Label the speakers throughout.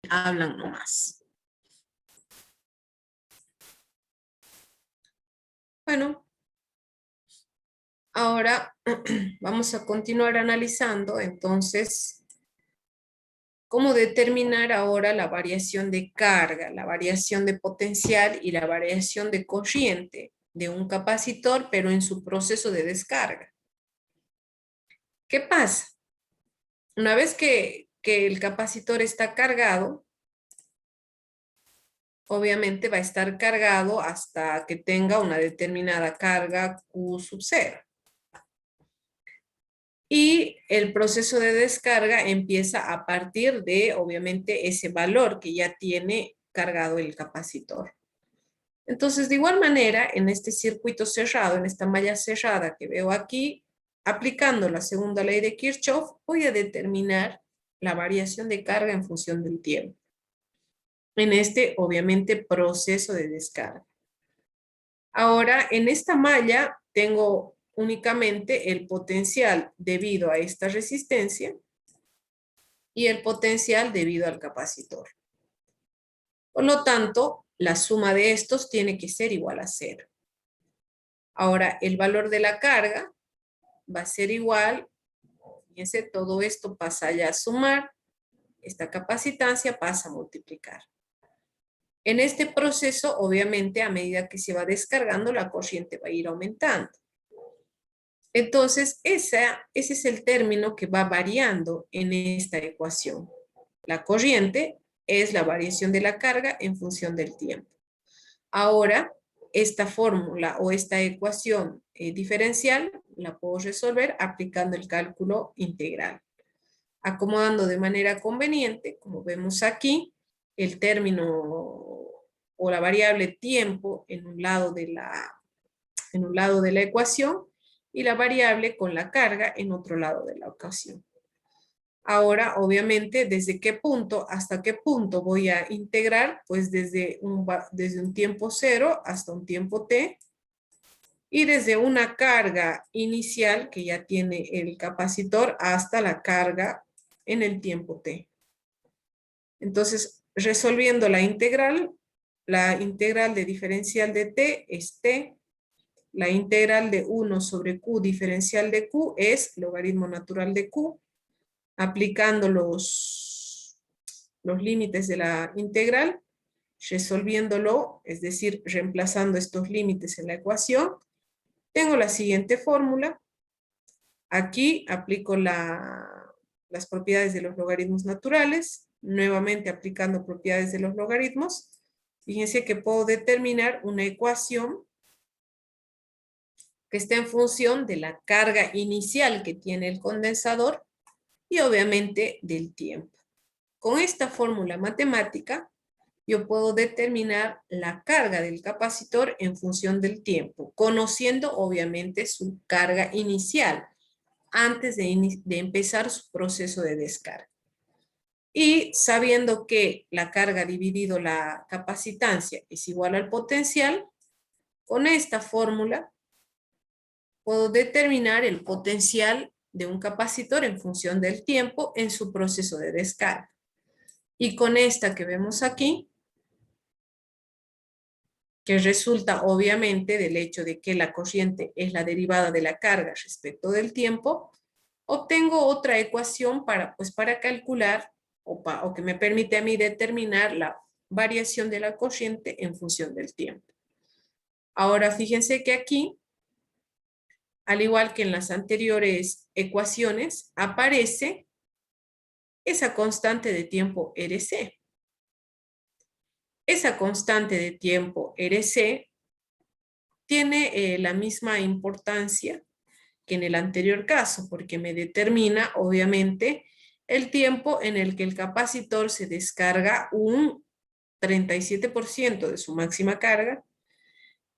Speaker 1: hablan nomás. Bueno, ahora vamos a continuar analizando entonces cómo determinar ahora la variación de carga, la variación de potencial y la variación de corriente de un capacitor, pero en su proceso de descarga. ¿Qué pasa? Una vez que el capacitor está cargado, obviamente va a estar cargado hasta que tenga una determinada carga Q sub 0. Y el proceso de descarga empieza a partir de, obviamente, ese valor que ya tiene cargado el capacitor. Entonces, de igual manera, en este circuito cerrado, en esta malla cerrada que veo aquí, aplicando la segunda ley de Kirchhoff, voy a determinar la variación de carga en función del tiempo. En este, obviamente, proceso de descarga. Ahora, en esta malla tengo únicamente el potencial debido a esta resistencia y el potencial debido al capacitor. Por lo tanto, la suma de estos tiene que ser igual a 0. Ahora, el valor de la carga va a ser igual, fíjense, todo esto pasa ya a sumar, esta capacitancia pasa a multiplicar. En este proceso, obviamente, a medida que se va descargando, la corriente va a ir aumentando. Entonces, ese es el término que va variando en esta ecuación. La corriente es la variación de la carga en función del tiempo. Ahora, esta fórmula o esta ecuación diferencial la puedo resolver aplicando el cálculo integral. Acomodando de manera conveniente, como vemos aquí, el término o la variable tiempo en un lado de la ecuación y la variable con la carga en otro lado de la ecuación. Ahora, obviamente, ¿desde qué punto hasta qué punto voy a integrar? Pues desde un tiempo 0 hasta un tiempo t, y desde una carga inicial que ya tiene el capacitor hasta la carga en el tiempo t. Entonces, resolviendo la integral de diferencial de t es t, la integral de 1 sobre q diferencial de q es logaritmo natural de q, aplicando los límites de la integral, resolviéndolo, es decir, reemplazando estos límites en la ecuación, tengo la siguiente fórmula. Aquí aplico las propiedades de los logaritmos naturales, nuevamente aplicando propiedades de los logaritmos. Fíjense que puedo determinar una ecuación que está en función de la carga inicial que tiene el condensador y obviamente del tiempo. Con esta fórmula matemática, yo puedo determinar la carga del capacitor en función del tiempo, conociendo obviamente su carga inicial antes de empezar su proceso de descarga. Y sabiendo que la carga dividido la capacitancia es igual al potencial, con esta fórmula puedo determinar el potencial de un capacitor en función del tiempo en su proceso de descarga. Y con esta que vemos aquí, que resulta obviamente del hecho de que la corriente es la derivada de la carga respecto del tiempo, obtengo otra ecuación para calcular o que me permite a mí determinar la variación de la corriente en función del tiempo. Ahora fíjense que aquí, al igual que en las anteriores ecuaciones, aparece esa constante de tiempo RC. Esa constante de tiempo RC tiene la misma importancia que en el anterior caso, porque me determina, obviamente, el tiempo en el que el capacitor se descarga un 37% de su máxima carga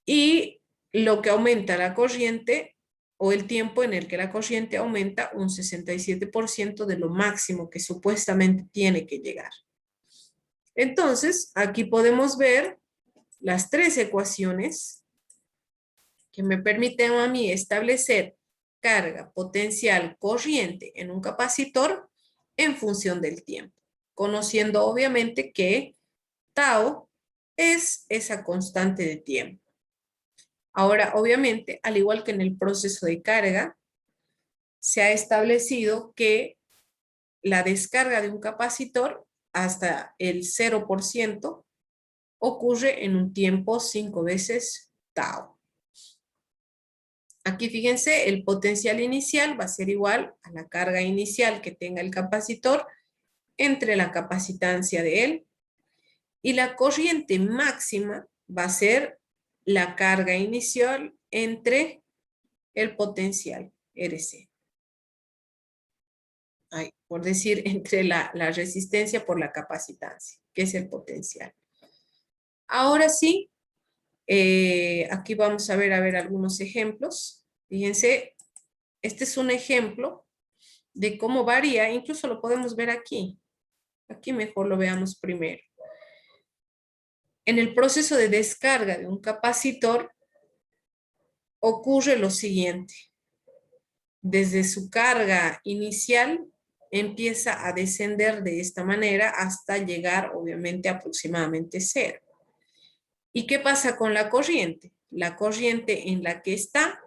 Speaker 1: y lo que aumenta la corriente o el tiempo en el que la corriente aumenta un 67% de lo máximo que supuestamente tiene que llegar. Entonces, aquí podemos ver las tres ecuaciones que me permiten a mí establecer carga, potencial, corriente en un capacitor en función del tiempo. conociendo obviamente que tau es esa constante de tiempo. Ahora, obviamente, al igual que en el proceso de carga, se ha establecido que la descarga de un capacitor hasta el 0% ocurre en un tiempo 5 veces tau. Aquí fíjense, el potencial inicial va a ser igual a la carga inicial que tenga el capacitor entre la capacitancia de él, y la corriente máxima va a ser la carga inicial entre el potencial RC. Por decir, entre la resistencia por la capacitancia, que es el potencial. Ahora sí, aquí vamos a ver algunos ejemplos. Fíjense, este es un ejemplo de cómo varía, incluso lo podemos ver aquí. Aquí mejor lo veamos primero. En el proceso de descarga de un capacitor ocurre lo siguiente. Desde su carga inicial empieza a descender de esta manera hasta llegar obviamente aproximadamente 0. ¿Y qué pasa con la corriente? La corriente en la que está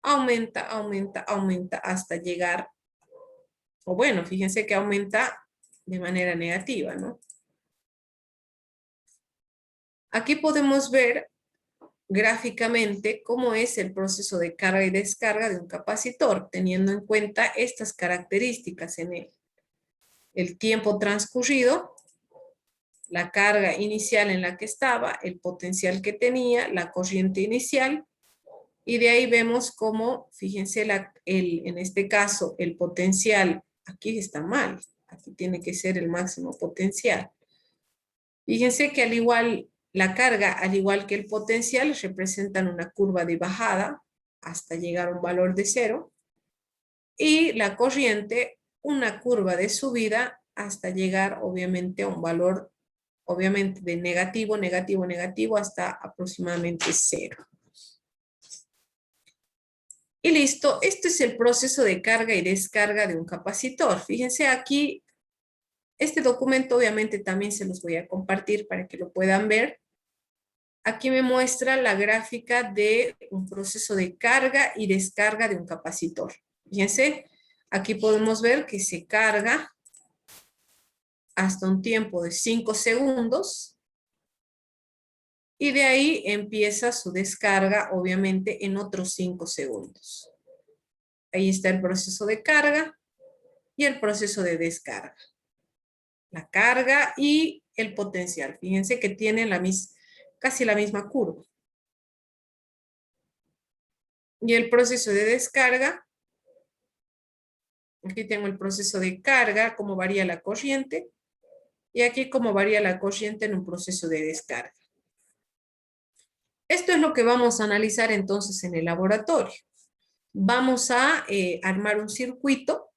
Speaker 1: aumenta, aumenta, aumenta hasta llegar, o bueno, fíjense que aumenta de manera negativa, ¿no? Aquí podemos ver gráficamente cómo es el proceso de carga y descarga de un capacitor, teniendo en cuenta estas características en él. El tiempo transcurrido, la carga inicial en la que estaba, el potencial que tenía, la corriente inicial, y de ahí vemos cómo, fíjense, en este caso, el potencial, aquí está mal, aquí tiene que ser el máximo potencial. Fíjense que la carga, al igual que el potencial, representan una curva de bajada hasta llegar a un valor de 0, y la corriente, una curva de subida hasta llegar, obviamente, a un valor, obviamente, de negativo, negativo, negativo, hasta aproximadamente 0. Y listo, este es el proceso de carga y descarga de un capacitor. Fíjense aquí, este documento obviamente también se los voy a compartir para que lo puedan ver. Aquí me muestra la gráfica de un proceso de carga y descarga de un capacitor. Fíjense, aquí podemos ver que se carga hasta un tiempo de 5 segundos y de ahí empieza su descarga, obviamente, en otros 5 segundos. Ahí está el proceso de carga y el proceso de descarga. La carga y el potencial. Fíjense que tienen casi la misma curva. Y el proceso de descarga, aquí tengo el proceso de carga, cómo varía la corriente, y aquí cómo varía la corriente en un proceso de descarga. Esto es lo que vamos a analizar entonces en el laboratorio. Vamos a armar un circuito,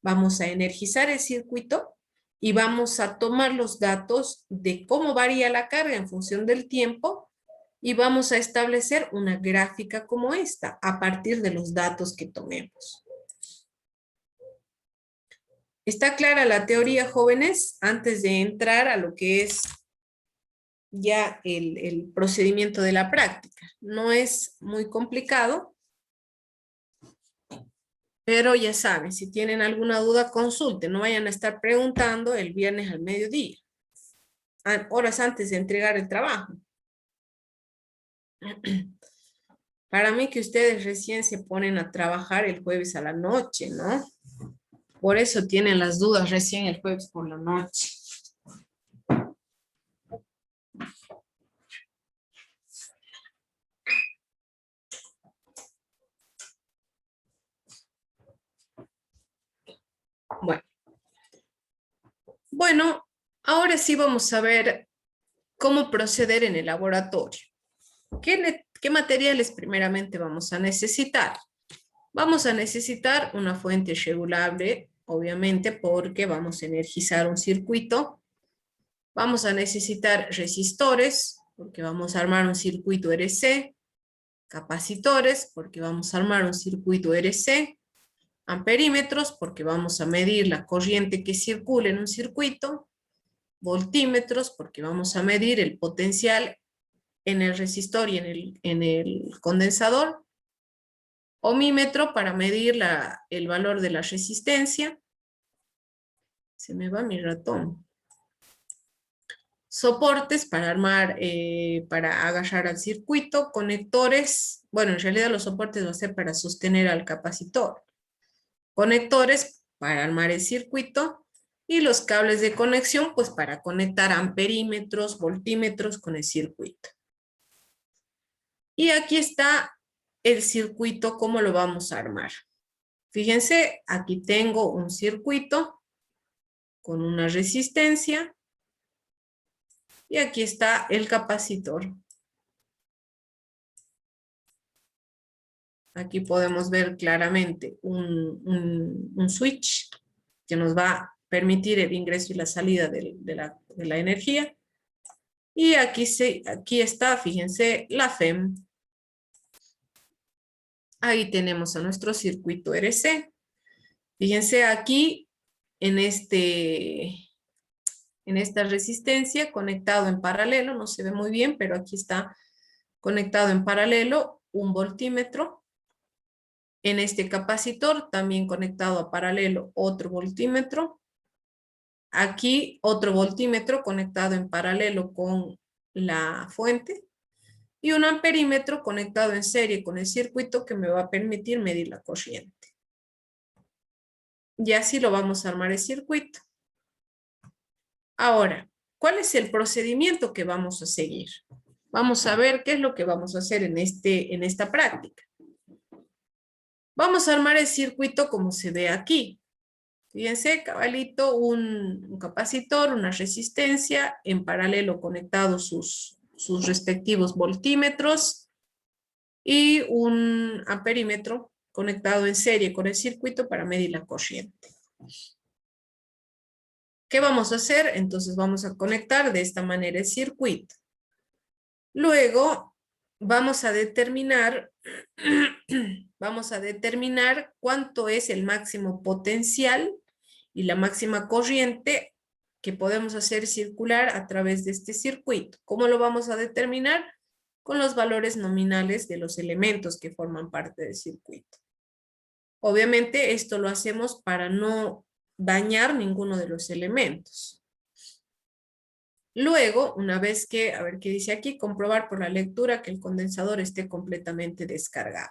Speaker 1: vamos a energizar el circuito y vamos a tomar los datos de cómo varía la carga en función del tiempo y vamos a establecer una gráfica como esta a partir de los datos que tomemos. ¿Está clara la teoría, jóvenes? Antes de entrar a lo que es ya el procedimiento de la práctica. No es muy complicado, pero ya saben, si tienen alguna duda, consulten. No vayan a estar preguntando el viernes al mediodía, horas antes de entregar el trabajo. Para mí que ustedes recién se ponen a trabajar el jueves a la noche, ¿no? Por eso tienen las dudas recién el jueves por la noche. Bueno, ahora sí vamos a ver cómo proceder en el laboratorio. ¿Qué materiales primeramente vamos a necesitar? Vamos a necesitar una fuente regulable, obviamente, porque vamos a energizar un circuito. Vamos a necesitar resistores, porque vamos a armar un circuito RC. Capacitores, porque vamos a armar un circuito RC. Amperímetros, porque vamos a medir la corriente que circula en un circuito. Voltímetros, porque vamos a medir el potencial en el resistor y en el condensador. Ohmímetro, para medir el valor de la resistencia. Se me va mi ratón. Soportes para armar, para agarrar al circuito. Conectores, bueno, en realidad los soportes va a ser para sostener al capacitor. Conectores para armar el circuito. Y los cables de conexión, pues para conectar amperímetros, voltímetros con el circuito. Y aquí está el circuito, cómo lo vamos a armar. Fíjense, aquí tengo un circuito con una resistencia. Y aquí está el capacitor. Aquí podemos ver claramente un switch que nos va a permitir el ingreso y la salida de la energía. Y aquí está, fíjense, la FEM. Ahí tenemos a nuestro circuito RC. Fíjense aquí en esta resistencia conectado en paralelo, no se ve muy bien, pero aquí está conectado en paralelo un voltímetro. En este capacitor también conectado a paralelo otro voltímetro. Aquí otro voltímetro conectado en paralelo con la fuente. Y un amperímetro conectado en serie con el circuito que me va a permitir medir la corriente. Y así lo vamos a armar el circuito. Ahora, ¿cuál es el procedimiento que vamos a seguir? Vamos a ver qué es lo que vamos a hacer en esta práctica. Vamos a armar el circuito como se ve aquí. Fíjense, cabalito, un capacitor, una resistencia, en paralelo conectados sus respectivos voltímetros y un amperímetro conectado en serie con el circuito para medir la corriente. ¿Qué vamos a hacer? Entonces vamos a conectar de esta manera el circuito. Luego vamos a determinar cuánto es el máximo potencial y la máxima corriente que podemos hacer circular a través de este circuito. ¿Cómo lo vamos a determinar? Con los valores nominales de los elementos que forman parte del circuito. Obviamente esto lo hacemos para no dañar ninguno de los elementos. Luego, una vez que, a ver qué dice aquí, comprobar por la lectura que el condensador esté completamente descargado.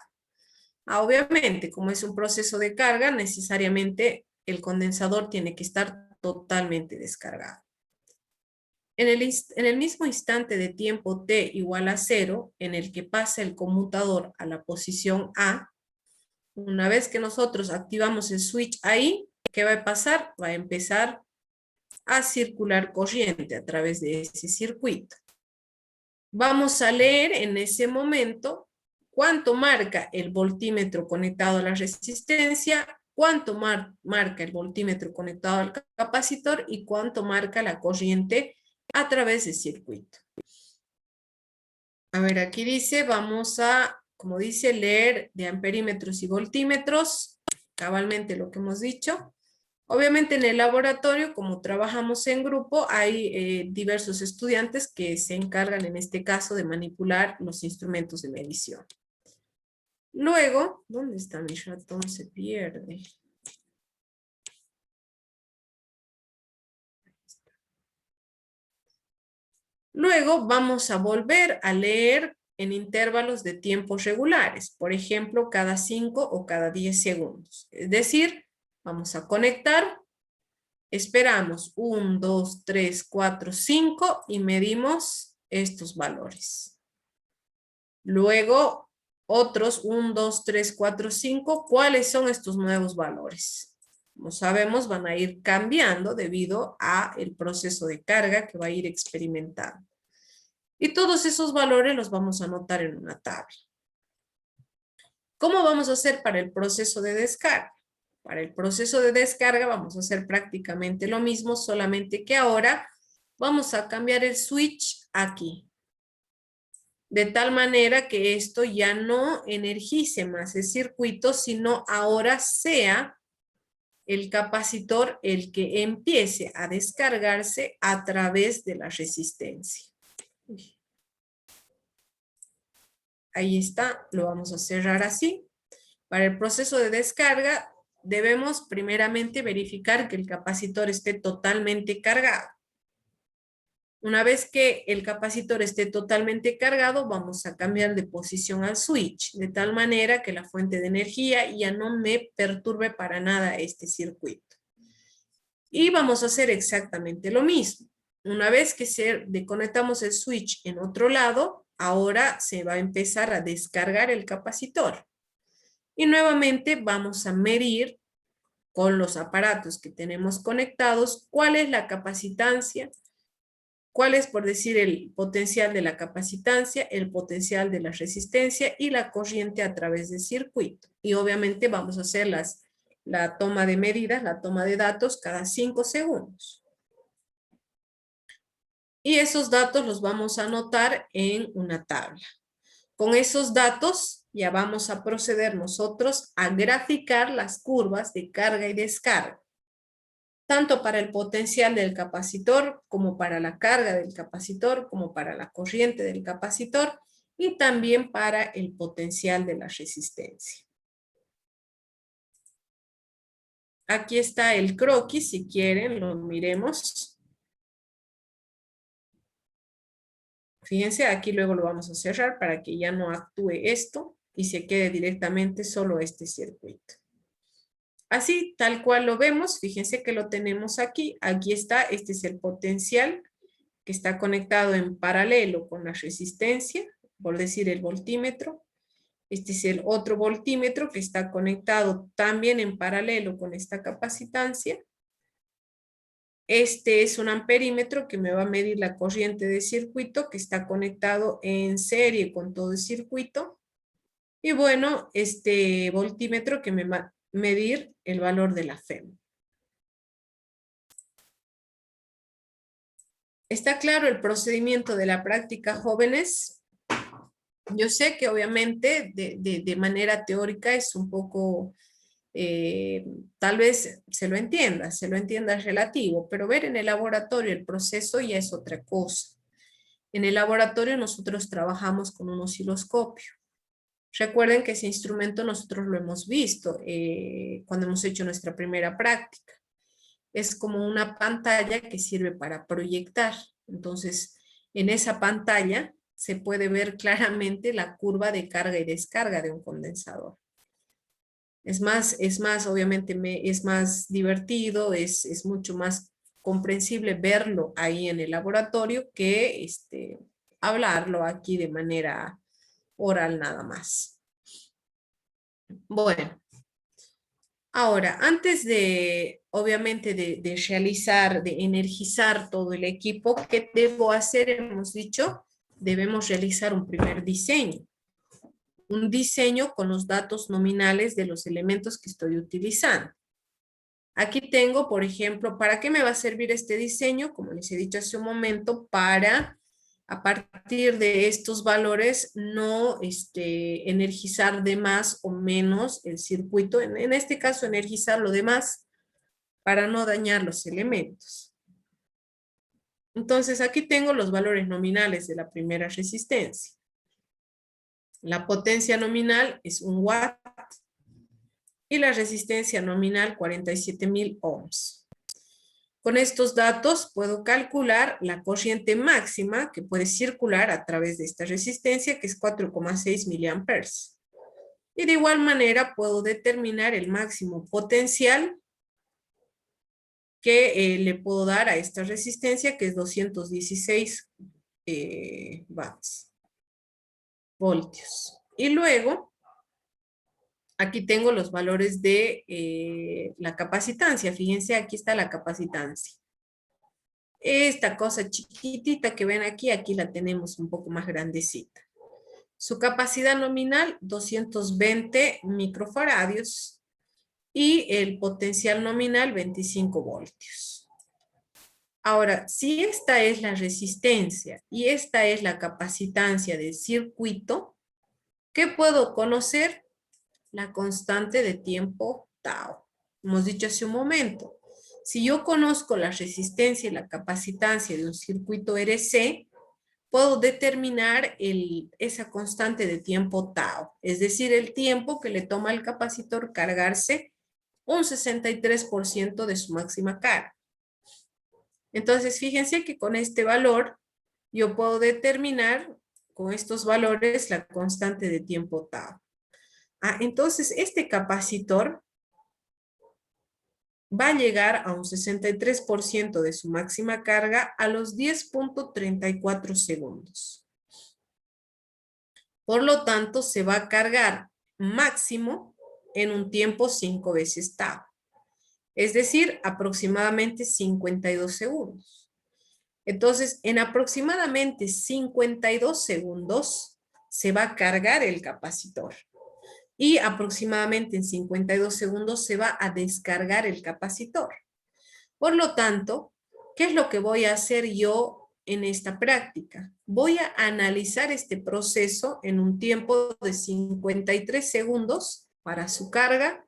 Speaker 1: Obviamente, como es un proceso de carga, necesariamente el condensador tiene que estar totalmente descargado. En el mismo instante de tiempo t igual a 0, en el que pasa el conmutador a la posición A, una vez que nosotros activamos el switch ahí, ¿qué va a pasar? Va a empezar a circular corriente a través de ese circuito. Vamos a leer en ese momento cuánto marca el voltímetro conectado a la resistencia, cuánto marca el voltímetro conectado al capacitor y cuánto marca la corriente a través del circuito. A ver, aquí dice, vamos a, como dice, leer de amperímetros y voltímetros, cabalmente lo que hemos dicho. Obviamente en el laboratorio, como trabajamos en grupo, hay diversos estudiantes que se encargan en este caso de manipular los instrumentos de medición. Luego, ¿dónde está mi ratón? Se pierde. Luego vamos a volver a leer en intervalos de tiempos regulares, por ejemplo, cada 5 o cada 10 segundos. Es decir, vamos a conectar, esperamos 1, 2, 3, 4, 5 y medimos estos valores. Luego, otros 1, 2, 3, 4, 5. ¿Cuáles son estos nuevos valores? Como sabemos, van a ir cambiando debido al proceso de carga que va a ir experimentando. Y todos esos valores los vamos a anotar en una tabla. ¿Cómo vamos a hacer para el proceso de descarga? Para el proceso de descarga vamos a hacer prácticamente lo mismo, solamente que ahora vamos a cambiar el switch aquí. de tal manera que esto ya no energice más el circuito, sino ahora sea el capacitor el que empiece a descargarse a través de la resistencia. Ahí está, lo vamos a cerrar así. Para el proceso de descarga, debemos primeramente verificar que el capacitor esté totalmente cargado. Una vez que el capacitor esté totalmente cargado, vamos a cambiar de posición al switch, de tal manera que la fuente de energía ya no me perturbe para nada este circuito. Y vamos a hacer exactamente lo mismo. Una vez que desconectamos el switch en otro lado, ahora se va a empezar a descargar el capacitor. Y nuevamente vamos a medir con los aparatos que tenemos conectados cuál es la capacitancia, cuál es, por decir, el potencial de la capacitancia, el potencial de la resistencia y la corriente a través del circuito. Y obviamente vamos a hacer la toma de medidas, la toma de datos cada 5 segundos. Y esos datos los vamos a anotar en una tabla. Con esos datos ya vamos a proceder nosotros a graficar las curvas de carga y descarga, tanto para el potencial del capacitor, como para la carga del capacitor, como para la corriente del capacitor, y también para el potencial de la resistencia. Aquí está el croquis, si quieren, lo miremos. Fíjense, aquí luego lo vamos a cerrar para que ya no actúe esto y se quede directamente solo este circuito. Así, tal cual lo vemos, fíjense que lo tenemos aquí. Aquí está, este es el potencial que está conectado en paralelo con la resistencia, por decir el voltímetro. Este es el otro voltímetro que está conectado también en paralelo con esta capacitancia. Este es un amperímetro que me va a medir la corriente de circuito que está conectado en serie con todo el circuito. Y bueno, este voltímetro que me va a medir el valor de la FEM. ¿Está claro el procedimiento de la práctica, jóvenes? Yo sé que obviamente de manera teórica es un poco, tal vez se lo entienda relativo, pero ver en el laboratorio el proceso ya es otra cosa. En el laboratorio nosotros trabajamos con un osciloscopio. Recuerden que ese instrumento nosotros lo hemos visto cuando hemos hecho nuestra primera práctica. Es como una pantalla que sirve para proyectar. Entonces, en esa pantalla se puede ver claramente la curva de carga y descarga de un condensador. Es más, obviamente es más divertido, es mucho más comprensible verlo ahí en el laboratorio que hablarlo aquí de manera oral nada más. Bueno, ahora, antes de, obviamente, de realizar, de energizar todo el equipo, ¿qué debo hacer? Hemos dicho, debemos realizar un primer diseño. Un diseño con los datos nominales de los elementos que estoy utilizando. Aquí tengo, por ejemplo, ¿para qué me va a servir este diseño? Como les he dicho hace un momento, para a partir de estos valores no energizar de más o menos el circuito, en este caso energizar lo demás para no dañar los elementos. Entonces aquí tengo los valores nominales de la primera resistencia. La potencia nominal es 1 watt y la resistencia nominal 47.000 ohms. Con estos datos puedo calcular la corriente máxima que puede circular a través de esta resistencia, que es 4,6 miliamperes. Y de igual manera puedo determinar el máximo potencial que le puedo dar a esta resistencia, que es 216 voltios. Y luego, aquí tengo los valores de la capacitancia. Fíjense, aquí está la capacitancia. Esta cosa chiquitita que ven aquí, aquí la tenemos un poco más grandecita. Su capacidad nominal, 220 microfaradios. Y el potencial nominal, 25 voltios. Ahora, si esta es la resistencia y esta es la capacitancia del circuito, ¿qué puedo conocer? La constante de tiempo tau. Hemos dicho hace un momento. Si yo conozco la resistencia y la capacitancia de un circuito RC, puedo determinar esa constante de tiempo tau, es decir, el tiempo que le toma al capacitor cargarse un 63% de su máxima carga. Entonces, fíjense que con este valor yo puedo determinar con estos valores la constante de tiempo tau. Entonces, este capacitor va a llegar a un 63% de su máxima carga a los 10.34 segundos. Por lo tanto, se va a cargar máximo en un tiempo 5 veces tau. Es decir, aproximadamente 52 segundos. Entonces, en aproximadamente 52 segundos se va a cargar el capacitor. Y aproximadamente en 52 segundos se va a descargar el capacitor. Por lo tanto, ¿qué es lo que voy a hacer yo en esta práctica? Voy a analizar este proceso en un tiempo de 53 segundos para su carga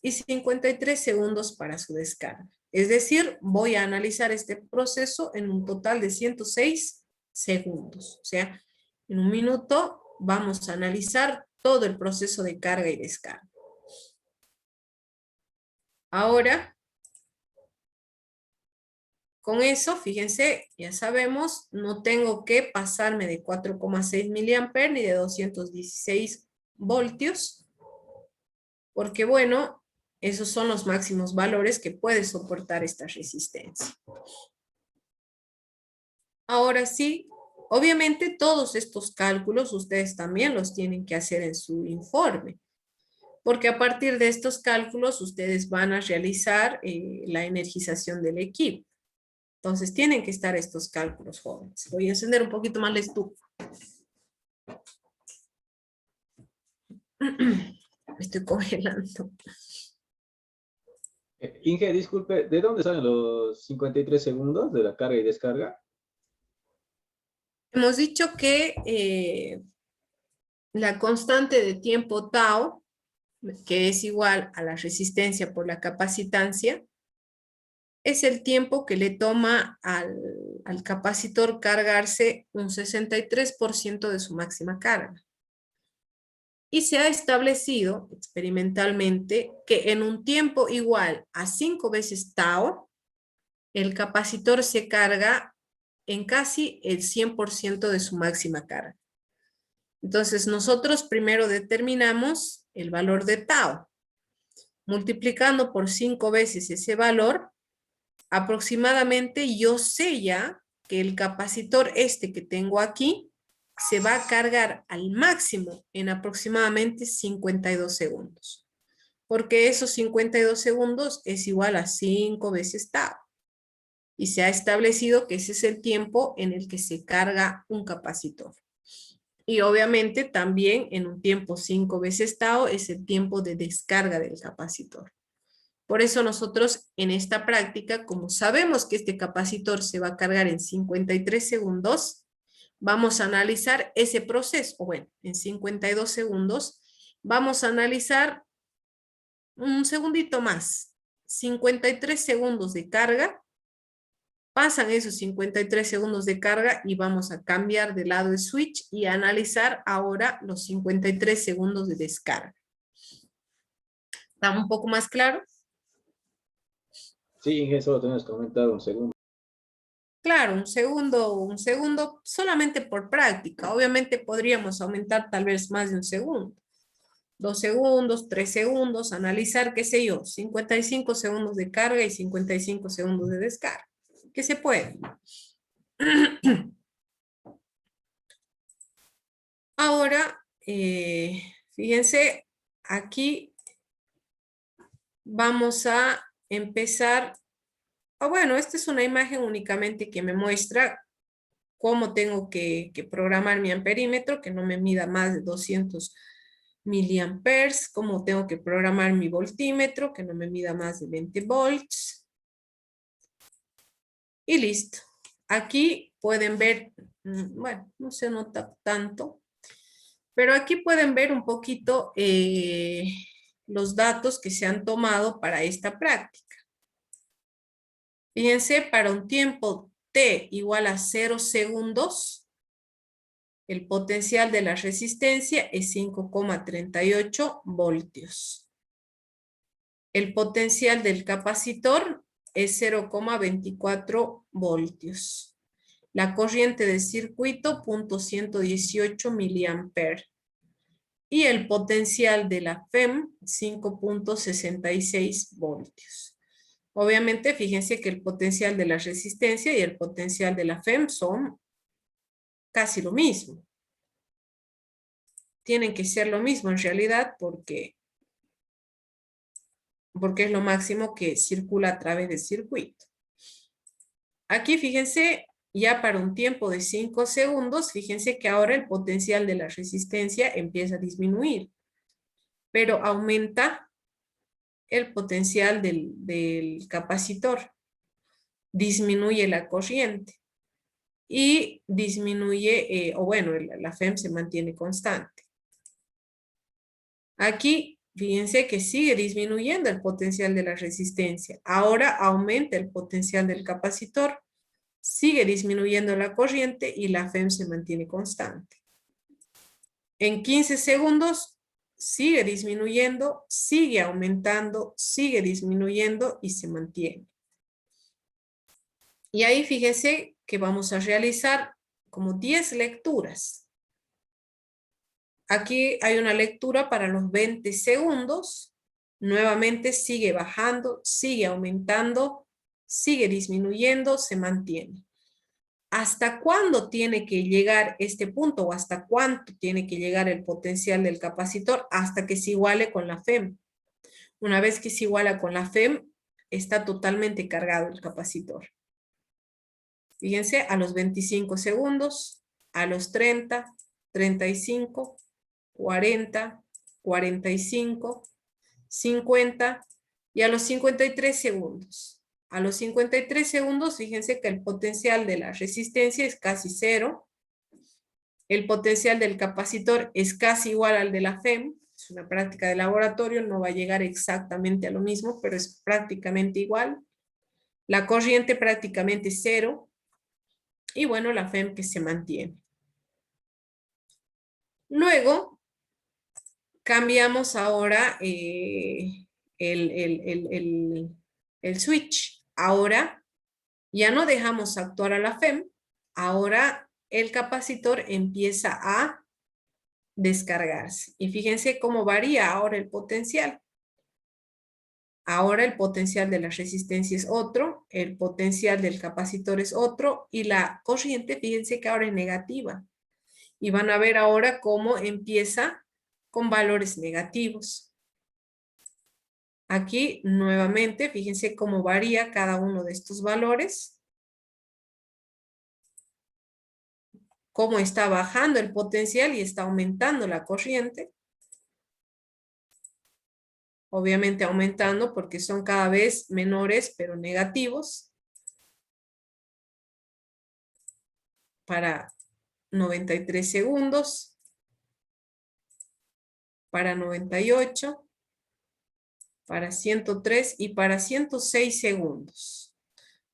Speaker 1: y 53 segundos para su descarga. Es decir, voy a analizar este proceso en un total de 106 segundos. O sea, en un minuto vamos a analizar todo el proceso de carga y descarga. Ahora, con eso, fíjense, ya sabemos, no tengo que pasarme de 4,6 miliamperes ni de 216 voltios, porque bueno, esos son los máximos valores que puede soportar esta resistencia. Ahora sí, obviamente todos estos cálculos ustedes también los tienen que hacer en su informe, porque a partir de estos cálculos ustedes van a realizar la energización del equipo. Entonces tienen que estar estos cálculos, jóvenes. Voy a encender un poquito más la estufa. Me estoy congelando.
Speaker 2: Inge, disculpe, ¿de dónde salen los 53 segundos de la carga y descarga?
Speaker 1: Hemos dicho que la constante de tiempo tau, que es igual a la resistencia por la capacitancia, es el tiempo que le toma al capacitor cargarse un 63% de su máxima carga. Y se ha establecido experimentalmente que en un tiempo igual a 5 veces tau, el capacitor se carga en casi el 100% de su máxima carga. Entonces nosotros primero determinamos el valor de tau. Multiplicando por 5 veces ese valor, aproximadamente yo sé ya que el capacitor este que tengo aquí se va a cargar al máximo en aproximadamente 52 segundos. Porque esos 52 segundos es igual a 5 veces tau. Y se ha establecido que ese es el tiempo en el que se carga un capacitor. Y obviamente también en un tiempo 5 veces tau es el tiempo de descarga del capacitor. Por eso nosotros en esta práctica, como sabemos que este capacitor se va a cargar en 53 segundos, vamos a analizar ese proceso. Bueno, en 52 segundos vamos a analizar un segundito más. 53 segundos de carga. Pasan esos 53 segundos de carga y vamos a cambiar de lado el switch y analizar ahora los 53 segundos de descarga. ¿Está un poco más claro?
Speaker 2: Sí, Inge, solo tenemos que aumentar un segundo.
Speaker 1: Claro, un segundo solamente por práctica. Obviamente podríamos aumentar tal vez más de un segundo. 2 segundos, 3 segundos, analizar, qué sé yo, 55 segundos de carga y 55 segundos de descarga. ¿Qué se puede? Ahora, fíjense, aquí vamos a empezar. Bueno, esta es una imagen únicamente que me muestra cómo tengo que programar mi amperímetro, que no me mida más de 200 miliamperes, cómo tengo que programar mi voltímetro, que no me mida más de 20 volts. Y listo. Aquí pueden ver, bueno, no se nota tanto, pero aquí pueden ver un poquito los datos que se han tomado para esta práctica. Fíjense, para un tiempo t igual a 0 segundos, el potencial de la resistencia es 5,38 voltios. El potencial del capacitor es 0,24 voltios. La corriente del circuito, 0,118 miliamperes. Y el potencial de la FEM, 5,66 voltios. Obviamente, fíjense que el potencial de la resistencia y el potencial de la FEM son casi lo mismo. Tienen que ser lo mismo en realidad porque es lo máximo que circula a través del circuito. Aquí fíjense, ya para un tiempo de 5 segundos, fíjense que ahora el potencial de la resistencia empieza a disminuir, pero aumenta el potencial del capacitor, disminuye la corriente y disminuye, o bueno, la FEM se mantiene constante. Aquí, fíjense que sigue disminuyendo el potencial de la resistencia. Ahora aumenta el potencial del capacitor, sigue disminuyendo la corriente y la FEM se mantiene constante. En 15 segundos sigue disminuyendo, sigue aumentando, sigue disminuyendo y se mantiene. Y ahí fíjense que vamos a realizar como 10 lecturas. Aquí hay una lectura para los 20 segundos. Nuevamente sigue bajando, sigue aumentando, sigue disminuyendo, se mantiene. ¿Hasta cuándo tiene que llegar este punto o hasta cuánto tiene que llegar el potencial del capacitor? Hasta que se iguale con la FEM. Una vez que se iguala con la FEM, está totalmente cargado el capacitor. Fíjense, a los 25 segundos, a los 30, 35, 40, 45, 50 y a los 53 segundos. A los 53 segundos, fíjense que el potencial de la resistencia es casi cero. El potencial del capacitor es casi igual al de la FEM. Es una práctica de laboratorio, no va a llegar exactamente a lo mismo, pero es prácticamente igual. La corriente prácticamente cero. Y bueno, la FEM que se mantiene. Luego, cambiamos ahora el switch. Ahora ya no dejamos actuar a la FEM, ahora el capacitor empieza a descargarse. Y fíjense cómo varía ahora el potencial. Ahora el potencial de la resistencia es otro, el potencial del capacitor es otro, y la corriente, fíjense que ahora es negativa. Y van a ver ahora cómo empieza con valores negativos. Aquí nuevamente, fíjense cómo varía cada uno de estos valores. Cómo está bajando el potencial y está aumentando la corriente. Obviamente aumentando porque son cada vez menores, pero negativos. Para 93 segundos. Para 98. Para 103 y para 106 segundos.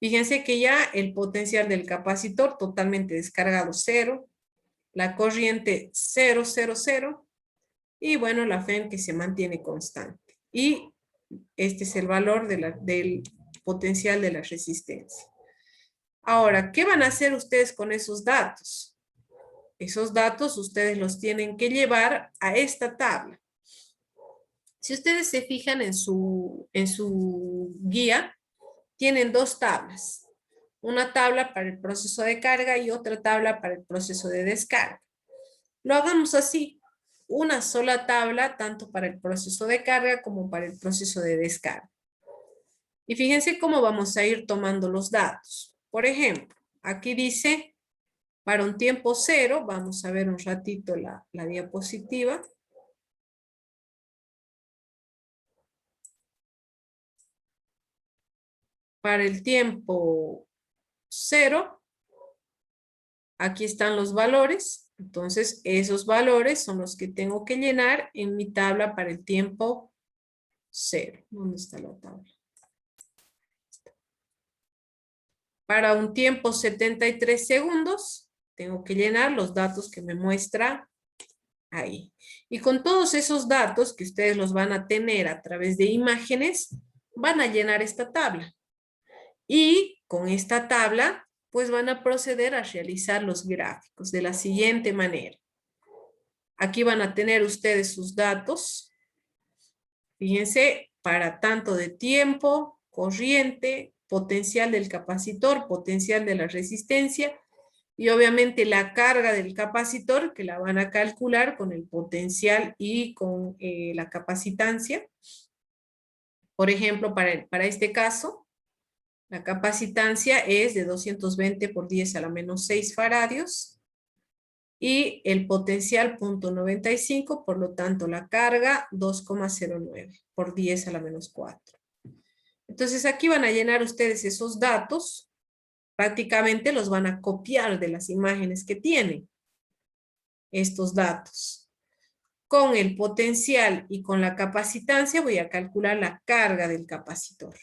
Speaker 1: Fíjense que ya el potencial del capacitor totalmente descargado 0, la corriente 0, 0, 0, y bueno, la FEM que se mantiene constante. Y este es el valor del potencial de la resistencia. Ahora, ¿qué van a hacer ustedes con esos datos? Esos datos ustedes los tienen que llevar a esta tabla. Si ustedes se fijan en su guía, tienen dos tablas. Una tabla para el proceso de carga y otra tabla para el proceso de descarga. Lo hagamos así, una sola tabla tanto para el proceso de carga como para el proceso de descarga. Y fíjense cómo vamos a ir tomando los datos. Por ejemplo, aquí dice, para un tiempo cero, vamos a ver un ratito la diapositiva. Para el tiempo 0. Aquí están los valores. Entonces, esos valores son los que tengo que llenar en mi tabla para el tiempo 0. ¿Dónde está la tabla? Para un tiempo 73 segundos, tengo que llenar los datos que me muestra ahí. Y con todos esos datos que ustedes los van a tener a través de imágenes, van a llenar esta tabla. Y con esta tabla, pues van a proceder a realizar los gráficos de la siguiente manera. Aquí van a tener ustedes sus datos. Fíjense, para tanto de tiempo, corriente, potencial del capacitor, potencial de la resistencia y obviamente la carga del capacitor que la van a calcular con el potencial y con la capacitancia. Por ejemplo, para este caso, la capacitancia es de 220 por 10 a la menos 6 faradios y el potencial 0.95, por lo tanto la carga 2,09 por 10 a la menos 4. Entonces aquí van a llenar ustedes esos datos, prácticamente los van a copiar de las imágenes que tienen, estos datos. Con el potencial y con la capacitancia voy a calcular la carga del capacitor.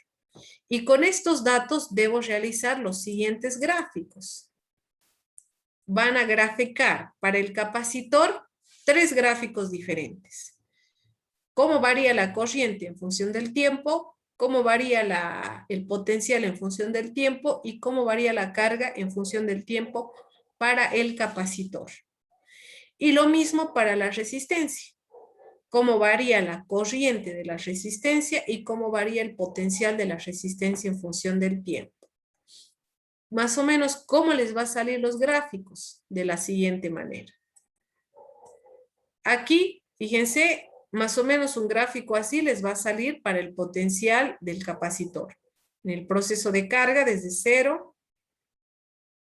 Speaker 1: Y con estos datos debo realizar los siguientes gráficos. Van a graficar para el capacitor 3 gráficos diferentes. Cómo varía la corriente en función del tiempo, cómo varía el potencial en función del tiempo y cómo varía la carga en función del tiempo para el capacitor. Y lo mismo para la resistencia. Cómo varía la corriente de la resistencia y cómo varía el potencial de la resistencia en función del tiempo. Más o menos, ¿cómo les va a salir los gráficos? De la siguiente manera. Aquí, fíjense, más o menos un gráfico así les va a salir para el potencial del capacitor. En el proceso de carga desde 0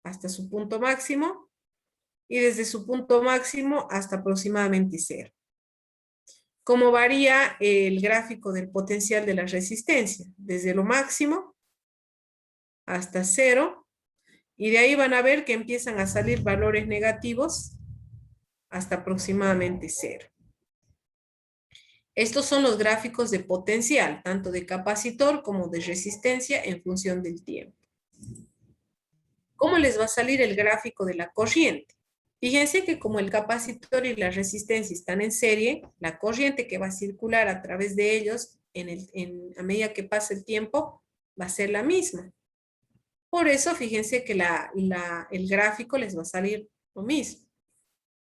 Speaker 1: hasta su punto máximo y desde su punto máximo hasta aproximadamente 0. ¿Cómo varía el gráfico del potencial de la resistencia? Desde lo máximo hasta 0 y de ahí van a ver que empiezan a salir valores negativos hasta aproximadamente 0. Estos son los gráficos de potencial, tanto de capacitor como de resistencia en función del tiempo. ¿Cómo les va a salir el gráfico de la corriente? Fíjense que como el capacitor y la resistencia están en serie, la corriente que va a circular a través de ellos a medida que pasa el tiempo va a ser la misma. Por eso fíjense que el gráfico les va a salir lo mismo.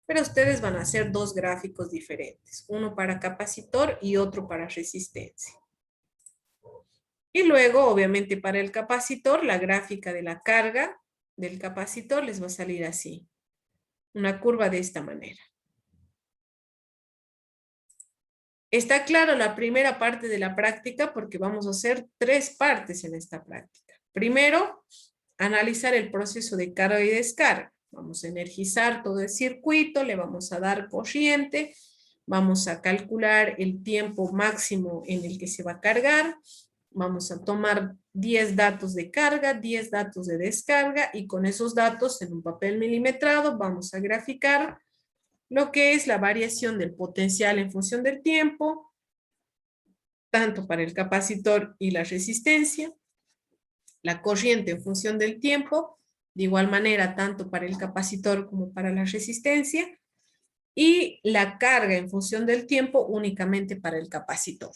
Speaker 1: Pero ustedes van a hacer 2 gráficos diferentes, uno para capacitor y otro para resistencia. Y luego, obviamente, para el capacitor, la gráfica de la carga del capacitor les va a salir así. Una curva de esta manera. Está claro la primera parte de la práctica porque vamos a hacer 3 partes en esta práctica. Primero, analizar el proceso de carga y descarga. Vamos a energizar todo el circuito, le vamos a dar corriente, vamos a calcular el tiempo máximo en el que se va a cargar, vamos a tomar 10 datos de carga, 10 datos de descarga y con esos datos en un papel milimetrado vamos a graficar lo que es la variación del potencial en función del tiempo, tanto para el capacitor y la resistencia, la corriente en función del tiempo, de igual manera tanto para el capacitor como para la resistencia, y la carga en función del tiempo únicamente para el capacitor.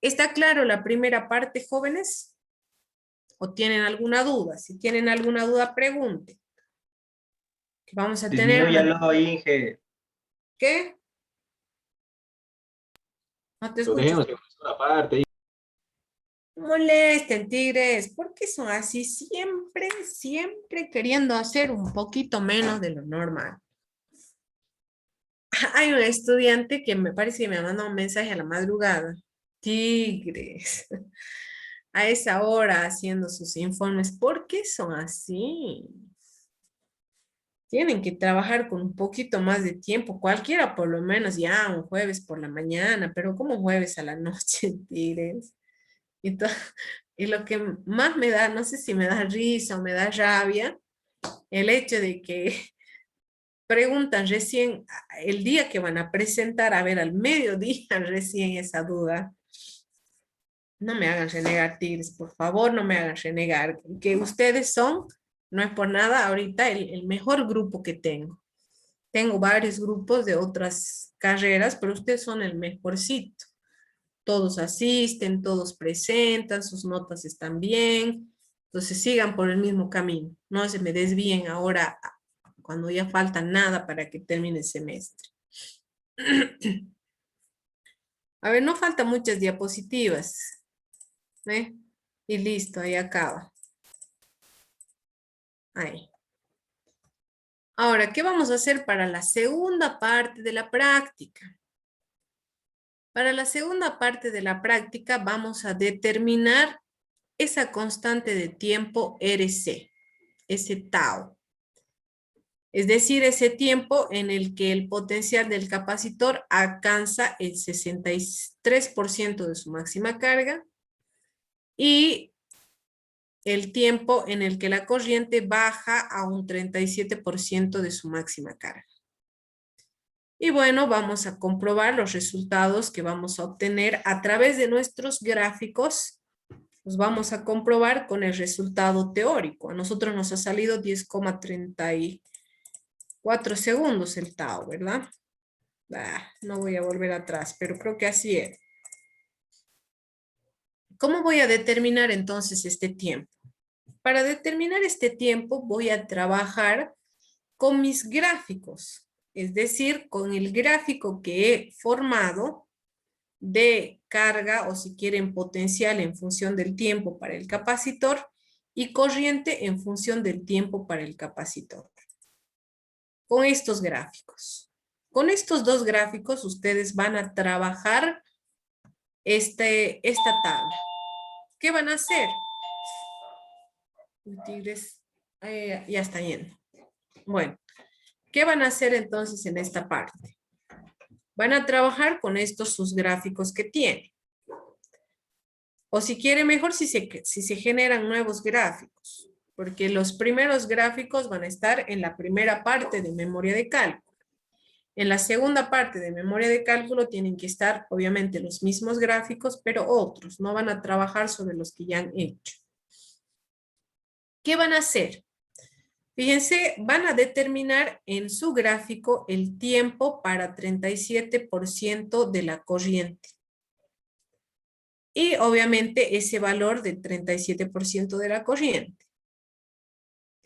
Speaker 1: ¿Está claro la primera parte, jóvenes? ¿O tienen alguna duda? Si tienen alguna duda, pregunten. Que vamos a tener...
Speaker 3: Disminúyalo, Inge.
Speaker 1: ¿Qué? No te
Speaker 2: Lo
Speaker 1: escucho.
Speaker 2: dejemos en una parte.
Speaker 1: Molesten, tigres. ¿Por qué son así? Siempre queriendo hacer un poquito menos de lo normal. Hay un estudiante que me parece que me mandó un mensaje a la madrugada. Tigres. A esa hora haciendo sus informes. ¿Por qué son así? Tienen que trabajar con un poquito más de tiempo. Cualquiera por lo menos ya un jueves por la mañana. Pero ¿cómo jueves a la noche, tigres? Y Y lo que más me da, no sé si me da risa o me da rabia, el hecho de que preguntan recién el día que van a presentar, a ver, al mediodía recién esa duda. No me hagan renegar, Tigres, por favor, no me hagan renegar. Que ustedes son, no es por nada, ahorita el mejor grupo que tengo. Tengo varios grupos de otras carreras, pero ustedes son el mejorcito. Todos asisten, todos presentan, sus notas están bien. Entonces sigan por el mismo camino. No se me desvíen ahora cuando ya falta nada para que termine el semestre. A ver, no faltan muchas diapositivas. ¿Ve? Y listo, ahí acaba. Ahí. Ahora, ¿qué vamos a hacer para la segunda parte de la práctica? Para la segunda parte de la práctica vamos a determinar esa constante de tiempo RC, ese tau. Es decir, ese tiempo en el que el potencial del capacitor alcanza el 63% de su máxima carga y el tiempo en el que la corriente baja a un 37% de su máxima carga. Y bueno, vamos a comprobar los resultados que vamos a obtener a través de nuestros gráficos. Los vamos a comprobar con el resultado teórico. A nosotros nos ha salido 10,34 segundos el tau, ¿verdad? No voy a volver atrás, pero creo que así es. ¿Cómo voy a determinar entonces este tiempo? Para determinar este tiempo voy a trabajar con mis gráficos, es decir, con el gráfico que he formado de carga o si quieren potencial en función del tiempo para el capacitor y corriente en función del tiempo para el capacitor. Con estos gráficos. Con estos dos gráficos ustedes van a trabajar esta tabla. ¿Qué van a hacer? Tigres, ya está yendo. Bueno, ¿qué van a hacer entonces en esta parte? Van a trabajar con estos sus gráficos que tienen. O si quiere mejor si se generan nuevos gráficos, porque los primeros gráficos van a estar en la primera parte de memoria de cálculo. En la segunda parte de memoria de cálculo tienen que estar obviamente los mismos gráficos, pero otros, no van a trabajar sobre los que ya han hecho. ¿Qué van a hacer? Fíjense, van a determinar en su gráfico el tiempo para 37% de la corriente. Y obviamente ese valor del 37% de la corriente.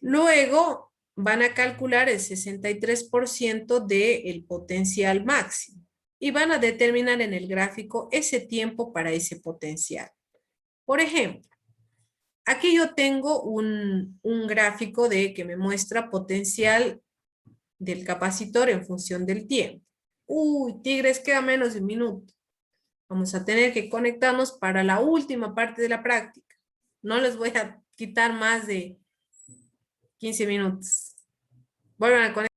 Speaker 1: Luego van a calcular el 63% del potencial máximo. Y van a determinar en el gráfico ese tiempo para ese potencial. Por ejemplo, aquí yo tengo un gráfico que me muestra potencial del capacitor en función del tiempo. Uy, Tigres, queda menos de un minuto. Vamos a tener que conectarnos para la última parte de la práctica. No les voy a quitar más de 15 minutos. Vuelvan a conectar.